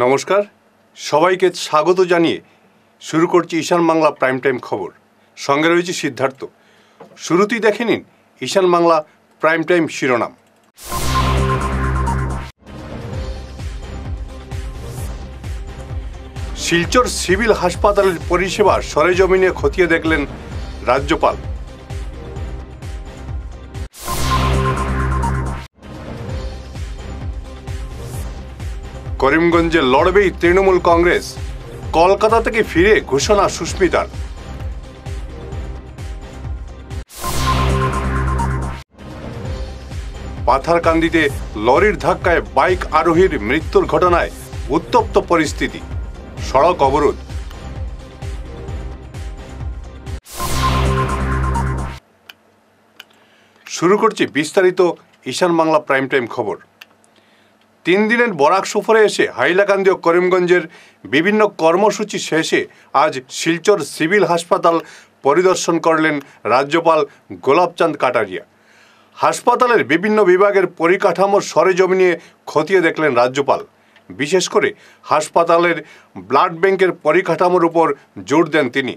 নমস্কার, সবাইকে স্বাগত জানিয়ে শুরু করছি ঈশান বাংলা প্রাইম টাইম খবর। সঙ্গে রয়েছে সিদ্ধার্থ। শুরুতেই দেখে নিন ঈশান বাংলা প্রাইম টাইম শিরোনাম। শিলচর সিভিল হাসপাতালের পরিষেবা সরেজমিনে খতিয়ে দেখলেন রাজ্যপাল। করিমগঞ্জে লড়বেই তৃণমূল কংগ্রেস, কলকাতা থেকে ফিরে ঘোষণা সুস্মিতার। পাথারকান্দিতে লরির ধাক্কায় বাইক আরোহীর মৃত্যুর ঘটনায় উত্তপ্ত পরিস্থিতি, সড়ক অবরোধ। শুরু করছি বিস্তারিত ঈশান বাংলা প্রাইম টাইম খবর। 3 দিনের বরাক সফরে এসে হাইলাকান্দি ও করিমগঞ্জের বিভিন্ন কর্মসূচি শেষে আজ শিলচর সিভিল হাসপাতাল পরিদর্শন করলেন রাজ্যপাল গোলাপচাঁদ কাটারিয়া। হাসপাতালের বিভিন্ন বিভাগের পরিকাঠামোর সরেজমিনে খতিয়ে দেখলেন রাজ্যপাল। বিশেষ করে হাসপাতালের ব্লাড ব্যাংকের পরিকাঠামোর উপর জোর দেন তিনি।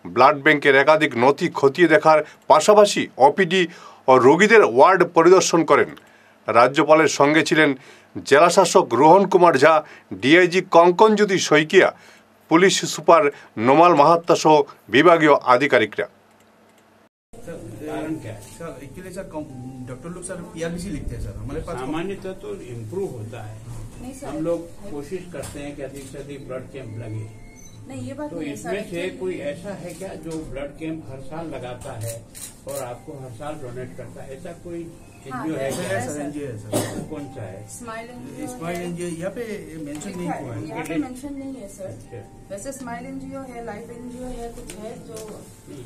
ব্লাড ব্যাংকের একাধিক নথি খতিয়ে দেখার পাশাপাশি ওপিডি ও রোগীদের ওয়ার্ড পরিদর্শন করেন। রাজ্যপালের সঙ্গে ছিলেন জেলাশাসক Rohan Kumar Jha, DIG Kankanjyoti Saikia, police super Nomal Mahatta সহ বিভাগীয় আধিকারিকরা। डॉक्टर लोग सर पीआरबीसी लिखते हैं सर, हमारे पास सामान्यतः तो इम्प्रूव होता है। हम लोग कोशिश करते हैं कि अधिक से अधिक ब्लड कैंप लगे। नहीं, ये बात तो नहीं है इसमें सर। से कोई ऐसा है क्या जो ब्लड कैंप हर साल लगाता है और आपको हर साल डोनेट करता है? ऐसा कोई एनजीओ है है क्या? सर एनजीओ है सर। वो कौन सा है? स्माइल स्माइल एनजीओ यहाँ पे मेंशन नहीं हुआ है। यहाँ पे मेंशन नहीं है सर। अच्छा। वैसे स्माइल एनजीओ है, लाइफ एनजीओ है, कुछ है जो।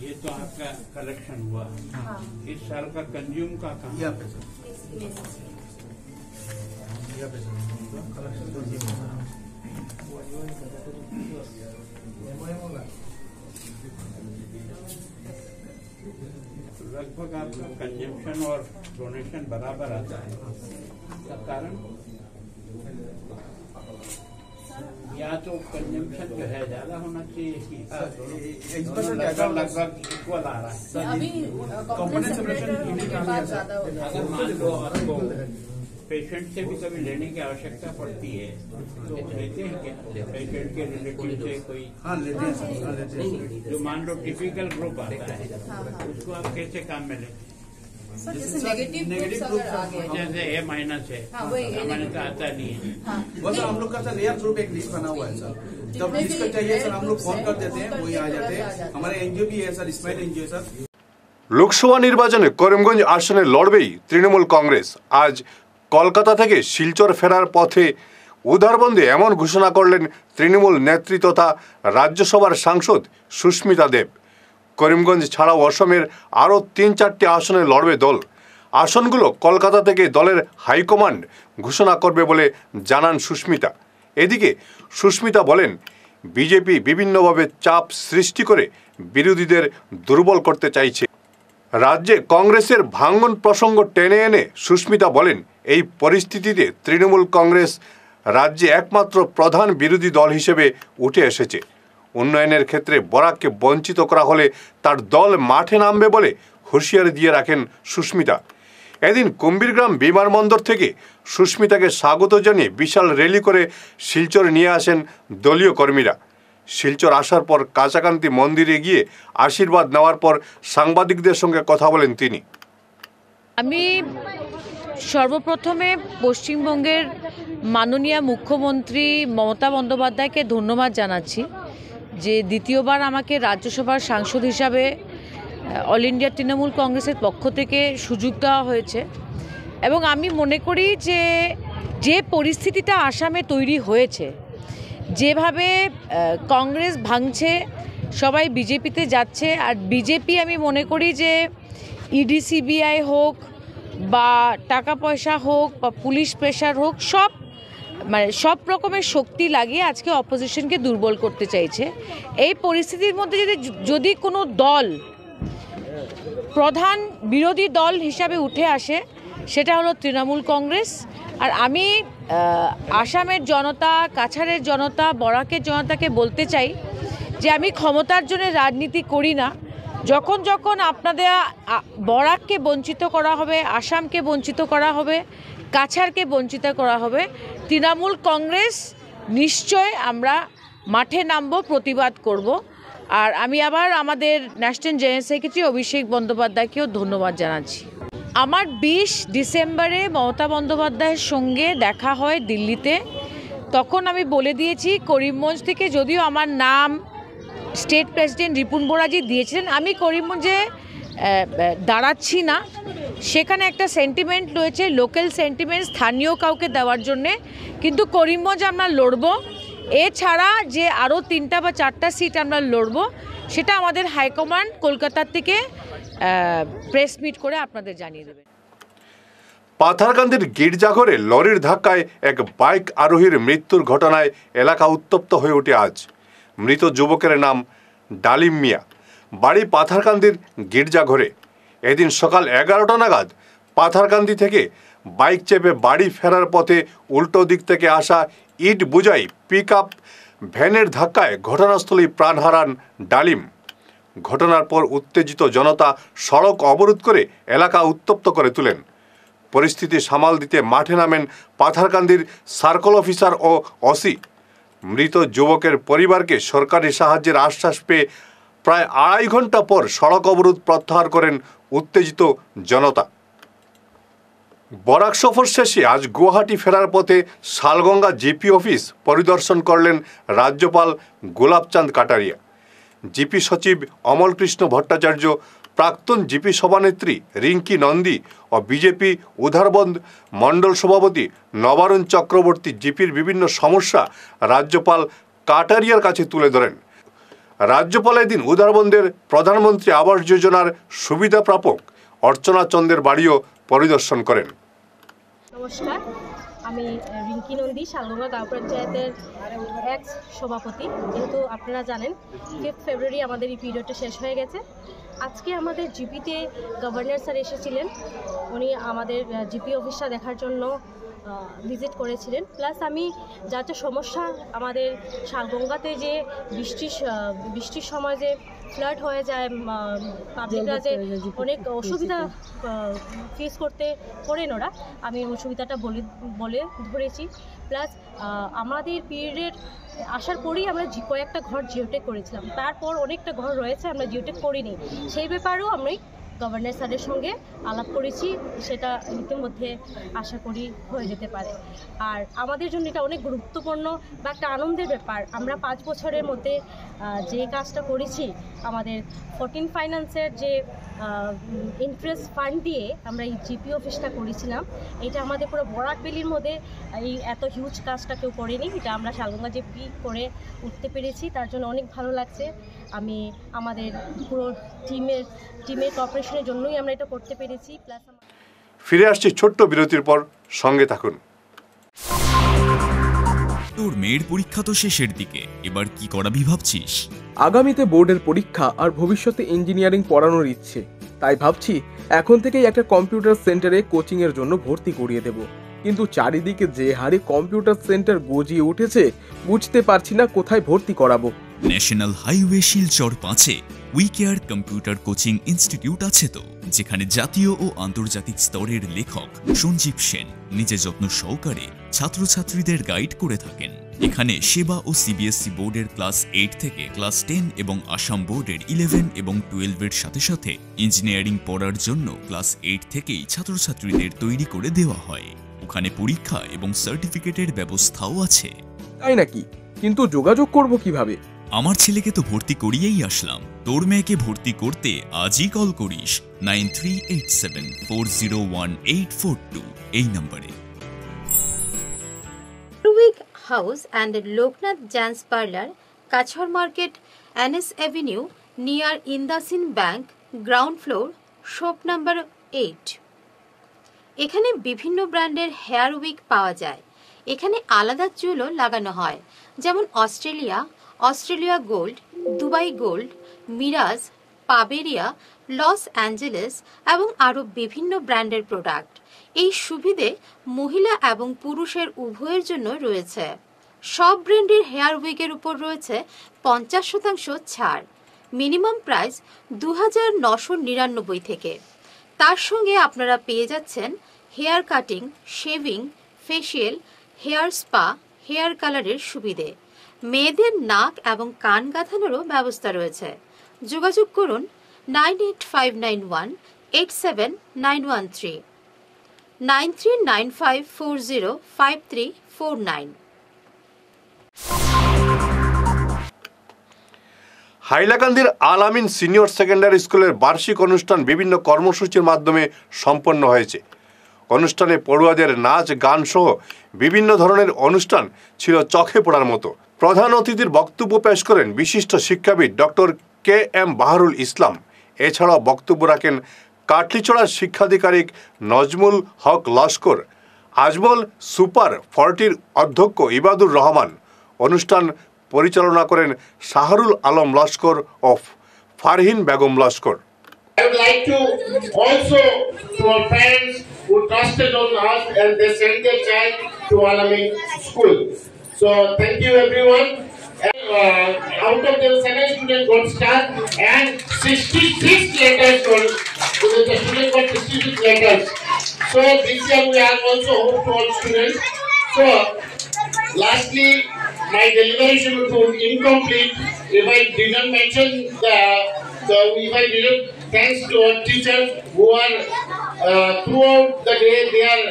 ये तो आपका कलेक्शन हुआ। हाँ, इस साल का कंज्यूम का कहाँ? यहाँ पे सर, ये यहाँ पे सर कलेक्शन तो ये है सर। लगभग आपका कंजम्पशन और डोनेशन बराबर आता है। इसका कारण या तो कंजम्पशन जो है ज्यादा होना चाहिए, लगभग इक्वल आ रहा है। अभी कॉम्पोनेंट सेपरेटर होने के बाद ज्यादा हो जाएगा। अगर मान लो आपको पेशेंट से भी कभी लेने की आवश्यकता पड़ती है तो लेते हैं क्या? पेशेंट के रिलेटिव से कोई? हाँ लेते हैं सर, हाँ लेते हैं। जो मान लो टिपिकल ग्रुप आता है उसको आप कैसे काम में लेते हैं? सर जैसे नेगेटिव ग्रुप अगर आ गए, जैसे ए माइनस है, हाँ, वही A सामान्यतः आता नहीं है। हाँ, वो सर हम लोग का सर लेयर ग्रुप एक लिस्ट बना हुआ है सर। जब जिसको चाहिए सर हम लोग फोन कर देते हैं, वही आ जाते हैं। हमारे एनजीओ भी है sir, smile NGO sir. Lok Sabha নির্বাচনে করিমগঞ্জ আসনে লড়বেই তৃণমূল কংগ্রেস। আজ কলকাতা থেকে শিলচর ফেরার পথে উধারবন্দে এমন ঘোষণা করলেন তৃণমূল নেত্রী তথা রাজ্যসভার সাংসদ সুস্মিতা দেব। করিমগঞ্জ ছাড়াও অসমের আরও 3-4টি আসনে লড়বে দল। আসনগুলো কলকাতা থেকে দলের হাইকমান্ড ঘোষণা করবে বলে জানান সুস্মিতা। এদিকে সুস্মিতা বলেন, বিজেপি বিভিন্নভাবে চাপ সৃষ্টি করে বিরোধীদের দুর্বল করতে চাইছে। রাজ্যে কংগ্রেসের ভাঙন প্রসঙ্গ টেনে এনে সুস্মিতা বলেন, এই পরিস্থিতিতে তৃণমূল কংগ্রেস রাজ্যে একমাত্র প্রধান বিরোধী দল হিসেবে উঠে এসেছে। উন্নয়নের ক্ষেত্রে বরাককে বঞ্চিত করা হলে তার দল মাঠে নামবে বলে হুঁশিয়ারি দিয়ে রাখেন সুস্মিতা। এদিন কুম্ভীরগ্রাম বিমানবন্দর থেকে সুস্মিতাকে স্বাগত জানিয়ে বিশাল র্যালি করে শিলচর নিয়ে আসেন দলীয় কর্মীরা। শিলচর আসার পর কাঁচাকান্তি মন্দিরে গিয়ে আশীর্বাদ নেওয়ার পর সাংবাদিকদের সঙ্গে কথা বলেন তিনি। আমি সর্বপ্রথমে পশ্চিমবঙ্গের মাননীয় মুখ্যমন্ত্রী মমতা বন্দ্যোপাধ্যায়কে ধন্যবাদ জানাচ্ছি যে দ্বিতীয়বার আমাকে রাজ্যসভার সাংসদ হিসাবে অল ইন্ডিয়া তৃণমূল কংগ্রেসের পক্ষ থেকে সুযোগ দেওয়া হয়েছে। এবং আমি মনে করি যে পরিস্থিতিটা আসামে তৈরি হয়েছে, যেভাবে কংগ্রেস ভাঙছে, সবাই বিজেপিতে যাচ্ছে, আর বিজেপি আমি মনে করি যে ইডি সিবিআই হোক বা টাকা পয়সা হোক বা পুলিশ প্রেশার হোক, সব রকমের শক্তি লাগিয়ে আজকে অপোজিশনকে দুর্বল করতে চাইছে। এই পরিস্থিতির মধ্যে যদি কোনো দল প্রধান বিরোধী দল হিসাবে উঠে আসে, সেটা হলো তৃণমূল কংগ্রেস। আর আমি আসামের জনতা, কাছাড়ের জনতা, বরাকের জনতাকে বলতে চাই যে আমি ক্ষমতার জন্য রাজনীতি করি না। যখন যখন আপনাদের বরাককে বঞ্চিত করা হবে, আসামকে বঞ্চিত করা হবে, কাছাড়কে বঞ্চিত করা হবে, তৃণমূল কংগ্রেস নিশ্চয় আমরা মাঠে নামব, প্রতিবাদ করব। আর আমি আবার আমাদের ন্যাশনাল জেনারেল সেক্রেটারি অভিষেক বন্দ্যোপাধ্যায়কেও ধন্যবাদ জানাচ্ছি। আমার 20 ডিসেম্বরে মমতা বন্দ্যোপাধ্যায়ের সঙ্গে দেখা হয় দিল্লিতে। তখন আমি বলে দিয়েছি, করিমগঞ্জ থেকে যদিও আমার নাম স্টেট প্রেসিডেন্ট রিপুন বোরাজি দিয়েছিলেন, আমি করিমগঞ্জে দাঁড়াচ্ছি না। সেখানে একটা সেন্টিমেন্ট রয়েছে, লোকাল সেন্টিমেন্ট, স্থানীয় কাউকে দেওয়ার জন্যে, কিন্তু করিমগঞ্জ আমরা লড়ব। এছাড়া যে আরও 3টা বা 4টা সিট আমরা লড়ব, সেটা আমাদের হাইকমান্ড কলকাতার থেকে প্রেস মিট করে আপনাদের জানিয়ে দেবেন। পাথারকান্দির গির্জাঘরে লরির ধাক্কায় এক বাইক আরোহীর মৃত্যুর ঘটনায় এলাকা উত্তপ্ত হয়ে ওঠে আজ। মৃত যুবকের নাম ডালিম মিয়া, বাড়ি পাথারকান্দির গির্জাঘরে। এদিন সকাল 11টা নাগাদ পাথারকান্দি থেকে বাইক চেপে বাড়ি ফেরার পথে উল্টো দিক থেকে আসা ইট বোঝাই পিকআপ ভ্যানের ধাক্কায় ঘটনাস্থলেই প্রাণ হারান ডালিম। ঘটনার পর উত্তেজিত জনতা সড়ক অবরোধ করে এলাকা উত্তপ্ত করে তোলেন। পরিস্থিতি সামাল দিতে মাঠে নামেন পাথারকান্দির সার্কেল অফিসার ও ওসি। মৃত যুবকের পরিবারকে সরকারি সাহায্যের আশ্বাস পেয়ে প্রায় 2.5 ঘন্টা পর সড়ক অবরোধ প্রত্যাহার করেন উত্তেজিত জনতা। বরাক সফর শেষে আজ গুয়াহাটি ফেরার পথে শালগঙ্গা জিপি অফিস পরিদর্শন করলেন রাজ্যপাল গোলাপচাঁদ কাটারিয়া। জিপি সচিব অমলকৃষ্ণ ভট্টাচার্য, প্রাক্তন জিপি সভানেত্রী রিঙ্কি নন্দী ও বিজেপি উধারবন্দ মণ্ডল সভাপতি নবারুণ চক্রবর্তী জিপির বিভিন্ন সমস্যা রাজ্যপাল কাটারিয়ার কাছে তুলে ধরেন। রাজ্যপাল এদিন উধারবন্দের প্রধানমন্ত্রী আবাস যোজনার সুবিধা প্রাপক অর্চনা চন্দের বাড়িও পরিদর্শন করেন। নমস্কার, আমি রিঙ্কি নন্দী, শালগঙ্গা গ্রাম পঞ্চায়েতের এক্স সভাপতি। যেহেতু আপনারা জানেন 5 ফেব্রুয়ারি আমাদের এই পিরিয়ডটা শেষ হয়ে গেছে। আজকে আমাদের জিপিতে গভর্নর স্যার এসেছিলেন, উনি আমাদের জিপি অফিসটা দেখার জন্য ভিজিট করেছিলেন। প্লাস আমি যা যা সমস্যা আমাদের শালগঙ্গাতে যে বৃষ্টির সময় যে ফ্লাড হয়ে যায়, পাবলিকরা যে অনেক অসুবিধা ফেস করতে করেন ওরা, আমি অসুবিধাটা বলে ধরেছি। প্লাস আমাদের পিরিয়ডের আসার পরেই আমরা কয়েকটা ঘর জিওটেক করেছিলাম, তারপর অনেকটা ঘর রয়েছে আমরা জিওটেক করিনি, সেই ব্যাপারেও আমি গভর্নর স্যারের সঙ্গে আলাপ করেছি। সেটা ইতিমধ্যে আশা করি হয়ে যেতে পারে। আর আমাদের জন্য এটা অনেক গুরুত্বপূর্ণ বা একটা আনন্দের ব্যাপার। আমরা 5 বছরের মধ্যে যে কাজটা করেছি, আমাদের 14 ফাইন্যান্সের যে ইন্টারেস্ট ফান্ড দিয়ে আমরা এই জিপি অফিসটা করেছিলাম, এটা আমাদের পুরো বরাক ভ্যালির মধ্যে এই এত হিউজ কাজটা কেউ করেনি। এটা আমরা শালগঙ্গা জিপি করে উঠতে পেরেছি, তার জন্য অনেক ভালো লাগছে। আমি আমাদের পুরো টিমের কোঅপারেশনের জন্যই আমরা এটা করতে পেরেছি। প্লাস ফিরে আসছি ছোট্ট বিরতির পর, সঙ্গে থাকুন। তোর মেয়ের পরীক্ষা তো শেষের দিকে, এবার কি করাবি ভাবছিস? আগামীতে বোর্ডের পরীক্ষা আর ভবিষ্যতে ইঞ্জিনিয়ারিং পড়ানোর ইচ্ছে, তাই ভাবছি এখন থেকেই একটা কম্পিউটার সেন্টারে কোচিংয়ের জন্য ভর্তি করিয়ে দেব। কিন্তু চারিদিকে যে হারে কম্পিউটার সেন্টার গজিয়ে উঠেছে, বুঝতে পারছি না কোথায় ভর্তি করাবো। ন্যাশনাল হাইওয়ে শিলচর 5-এ উইকেয়ার কম্পিউটার কোচিং ইনস্টিটিউট আছে তো, যেখানে জাতীয় ও আন্তর্জাতিক স্তরের লেখক সঞ্জীব সেন নিজে যত্ন সহকারে ছাত্রছাত্রীদের গাইড করে থাকেন। এখানে সেবা ও সিবিএসসি বোর্ডের ক্লাস 8 থেকে ক্লাস 10 এবং আসাম বোর্ডের 11 এবং 12-এর সাথে সাথে ইঞ্জিনিয়ারিং পড়ার জন্য ক্লাস 8 থেকেই ছাত্রছাত্রীদের তৈরি করে দেওয়া হয়। ওখানে পরীক্ষা এবং সার্টিফিকেটের ব্যবস্থাও আছে। তাই নাকি? কিন্তু যোগাযোগ করব কিভাবে? আমার ছেলেকে তো ভর্তি করিয়েই আসলাম, তোর মেয়েকে ভর্তি করতে আজই কল করিস 9387401842 এই নম্বরে। House and Loknath Jans Parlour, Kachhar Market, NS Avenue, near Indasin Bank, ground floor, shop number 8. এখানে বিভিন্ন ব্র্যান্ডের হেয়ার উইক পাওয়া যায়। এখানে আলাদা চুলও লাগানো হয়, যেমন অস্ট্রেলিয়া গোল্ড, দুবাই গোল্ড, মিরাজ, পাবেরিয়া, লস অ্যাঞ্জেলেস এবং আরও বিভিন্ন ব্র্যান্ডের প্রোডাক্ট। এই সুবিধে মহিলা এবং পুরুষের উভয়ের জন্য রয়েছে। সব ব্র্যান্ডের হেয়ার উইগের উপর রয়েছে 50% ছাড়, মিনিমাম প্রাইস 2999 থেকে। তার সঙ্গে আপনারা পেয়ে যাচ্ছেন hair cutting, shaving, facial, hair spa, hair কালারের সুবিধে। মেয়েদের নাক এবং কান গাঁথানোরও ব্যবস্থা রয়েছে। যোগাযোগ করুন 9859187913 9395405349। হাইলাকান্দির আল আমিন সিনিয়র সেকেন্ডারি স্কুলের বার্ষিক অনুষ্ঠান বিভিন্ন কর্মসূচির মাধ্যমে সম্পন্ন হয়েছে। অনুষ্ঠানে পড়ুয়াদের নাচ, গান সহ বিভিন্ন ধরনের অনুষ্ঠান ছিল চোখে পড়ার মতো। প্রধান অতিথির বক্তব্য পেশ করেন বিশিষ্ট শিক্ষাবিদ ডক্টর KM বাহারুল ইসলাম। এছাড়াও বক্তব্য রাখেন কাটলিচড়ার শিক্ষাধিকারিক নজমুল হক লস্কর, আজমল সুপার 40 অধ্যক্ষ ইবাদুর রহমান। অনুষ্ঠান পরিচালনা করেন শাহরুল আলম লস্কর ও Farhin Begum Laskar. I would like to also to our parents who trusted on us and they sent their child to Al Amin School. So thank you everyone. Out of the 7 students got star and 66 letters got, the students got 66 letters. So this year we are also hope to all students. So lastly, my deliberation was incomplete if I didn't mention if I didn't thanks to our teachers who are throughout the day they are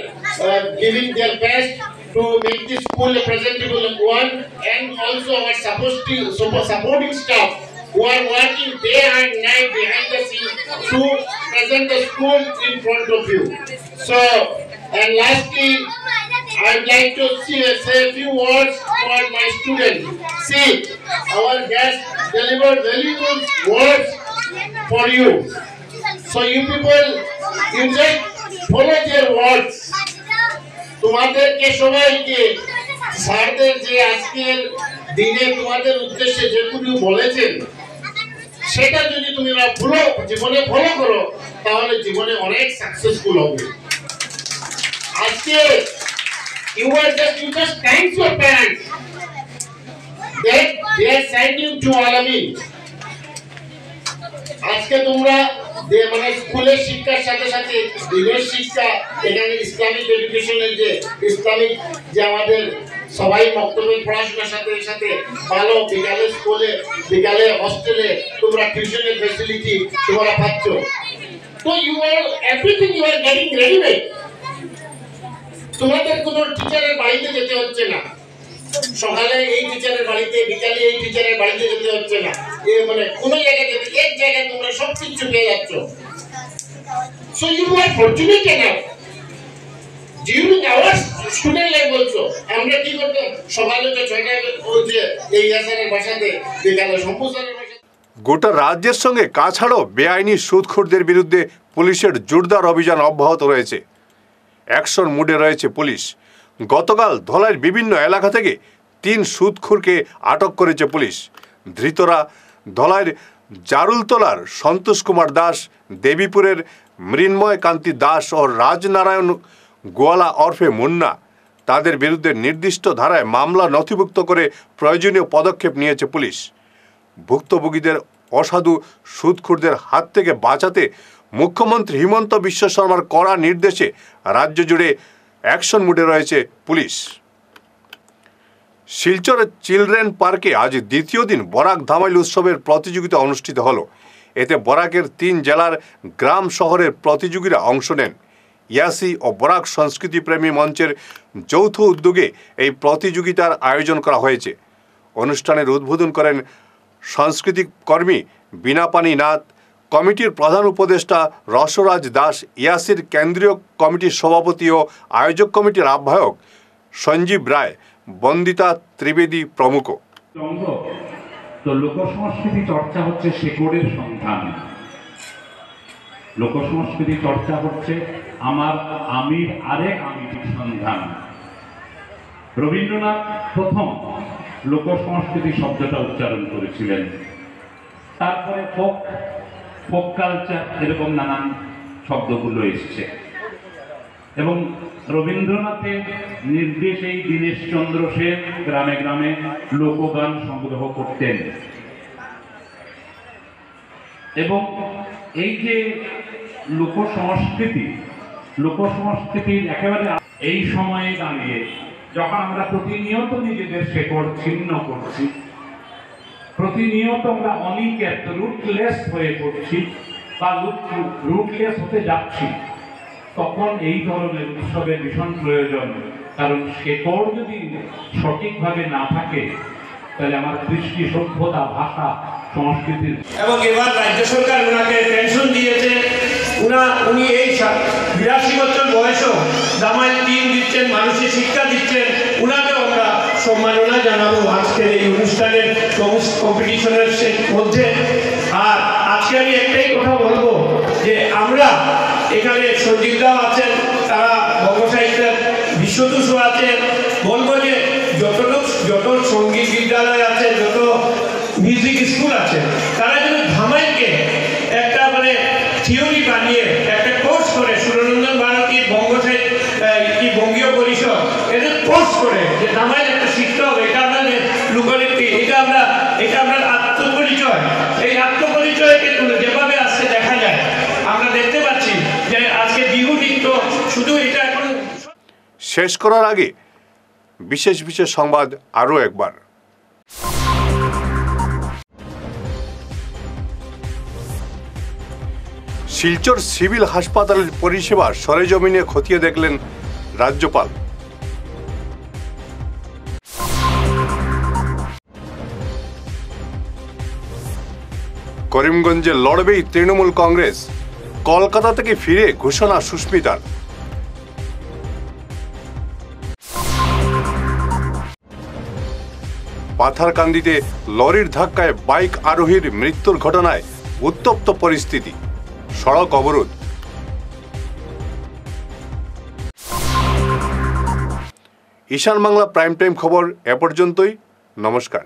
giving their best to make this school a presentable one, and also our supporting staff who are working day and night behind the scenes to present the school in front of you. So, and lastly, I would like to say a few words for my students. See, our guests delivered valuable words for you. So you people, you just follow their words. তোমাদেরকে সবাইকে স্যারদের যে আজকের দিনে তোমাদের উদ্দেশ্যে যেগুলো বলেছেন সেটা যদি তুমি জীবনে ফলো করো তাহলে জীবনে অনেক সাকসেসফুল হবে। আজকে you just thank your parents that they are sending you to Al Amin. আজকে তোমরা মানে স্কুলের শিক্ষার সাথে সাথে দিনের শিক্ষা, এখানে ইসলামিক এডুকেশনের যে ইসলামিক যে আমাদের সবাই বক্তব্যের পড়াশোনার সাথে সাথে ভালো বিকালে স্কুলে, বিকালে হস্টেলে তোমরা টিউশনের ফ্যাসিলিটি তোমরা পাচ্ছ। তো you are everything you are getting readymade. তোমাদের কোনো টিচারের বাড়িতে যেতে হচ্ছে না, সকালে এই টিচারের বাড়িতে, বিকালে এই টিচারের বাড়িতে যেতে হচ্ছে না, মানে কোন জায়গায় যেতে, এক জায়গায় তোমরা সবকিছু পেয়ে যাচ্ছ। So you are fortunate enough. During our student life বলছো আমরা কি করতাম, সকালে তো 6টায় ওই যে এই ইয়াসারের বাসাতে, বিকালে সম্পূর্ণের বাসাতে। গোটা রাজ্যের সঙ্গে কাছাড়ও বেআইনি সুদখোরদের বিরুদ্ধে পুলিশের জোরদার অভিযান অব্যাহত রয়েছে। অ্যাকশন মুডে রয়েছে পুলিশ। গতকাল ধলাইয়ের বিভিন্ন এলাকা থেকে 3 সুদখোরকে আটক করেছে পুলিশ। ধৃতরা ধলাইয়ের জারুলতলার সন্তোষ কুমার দাস, দেবীপুরের মৃন্ময় কান্তি দাস ও রাজনারায়ণ গোয়ালা ওরফে মুন্না। তাদের বিরুদ্ধে নির্দিষ্ট ধারায় মামলা নথিভুক্ত করে প্রয়োজনীয় পদক্ষেপ নিয়েছে পুলিশ। ভুক্তভোগীদের অসাধু সুদখোরদের হাত থেকে বাঁচাতে মুখ্যমন্ত্রী হিমন্ত বিশ্ব শর্মার কড়া নির্দেশে রাজ্য জুড়ে অ্যাকশন মুডে রয়েছে পুলিশ। শিলচরের চিলড্রেন পার্কে আজ দ্বিতীয় দিন বরাক ধামাইল উৎসবের প্রতিযোগিতা অনুষ্ঠিত হলো। এতে বরাকের 3 জেলার গ্রাম শহরের প্রতিযোগীরা অংশ নেন। ইয়াসি ও বরাক সংস্কৃতি প্রেমী মঞ্চের যৌথ উদ্যোগে এই প্রতিযোগিতার আয়োজন করা হয়েছে। অনুষ্ঠানের উদ্বোধন করেন সাংস্কৃতিক কর্মী বীণাপানি নাথ, কমিটির প্রধান উপদেষ্টা রসরাজ দাস, ইয়াসির কেন্দ্রীয় কমিটির সভাপতি ও আয়োজক কমিটির আহ্বায়ক সঞ্জীব রায়, বন্দিতা ত্রিবেদী প্রমুখ। তো লোকসংস্কৃতি চর্চা হচ্ছে শেকড়ের সন্ধান। লোকসংস্কৃতি চর্চা হচ্ছে আমির আরেক আমিটির সন্ধান। রবীন্দ্রনাথ প্রথম লোকসংস্কৃতি শব্দটা উচ্চারণ করেছিলেন। তারপরে ফোক কালচার, এরকম নানান শব্দগুলো এসছে। এবং রবীন্দ্রনাথের নির্দেশেই দীনেশচন্দ্র সেন গ্রামে গ্রামে লোকগান সংগ্রহ করতেন। এবং এই যে লোকসংস্কৃতির একেবারে এই সময়ে দাঁড়িয়ে যখন আমরা প্রতিনিয়ত নিজেদের শেকড় ছিন্ন করছি, প্রতিনিয়ত আমরা অনিকেত রুটলেস হয়ে পড়ছি বা রুটলেস হতে যাচ্ছি, তখন এই ধরনের উৎসবের ভীষণ প্রয়োজন। কারণ শেকড় যদি সঠিকভাবে না থাকে তাহলে আমার কৃষ্টি, সভ্যতা, ভাষা, সংস্কৃতির। এবং এবার রাজ্য সরকার ওনাকে পেনশন দিয়েছে। উনি এই 82 বছর বয়সেও জামাই টিম দিচ্ছেন, মানুষের শিক্ষা দিচ্ছেন। উনাকেও আমরা সম্মাননা জানাবো আজকের এই অনুষ্ঠানের কম্পিটিশনের মধ্যে। আর আজকে আমি একটাই কথা বলবো যে আমরা এখানে সঞ্জীবরাও আছেন, তারা বঙ্গ সাহিত্যের বিশ্বদূষও আছেন। বলবো যে যত সঙ্গীত বিদ্যালয় আছে, যত মিউজিক স্কুল আছে, তারা যেন ধামাইকে একটা মানে থিওরি বানিয়ে একটা কোর্স করে, সুরনন্দন ভারতীর বঙ্গীয় পরিষদ এদের কোর্স করে যে ধামাইয়ের একটা শিখতে হবে। এটা আমাদের লোকনীতি, এটা আমরা আত্মপরিচয়। এই আত্মপরিচয়কে যেভাবে আজকে দেখা যায়, আমরা দেখতে পাচ্ছি যে আজকে বিহু নৃত্য শুধু এটা এখন। শেষ করার আগে বিশেষ সংবাদ আরও একবার। শিলচর সিভিল হাসপাতালের পরিষেবা সরেজমিনে খতিয়ে দেখলেন রাজ্যপাল। করিমগঞ্জে লড়বেই তৃণমূল কংগ্রেস, কলকাতা থেকে ফিরে ঘোষণা সুস্মিতার। পাথারকান্দিতে লরির ধাক্কায় বাইক আরোহীর মৃত্যুর ঘটনায় উত্তপ্ত পরিস্থিতি, সড়ক অবরোধ। ঈশান বাংলা প্রাইম টাইম খবর এ পর্যন্তই। নমস্কার।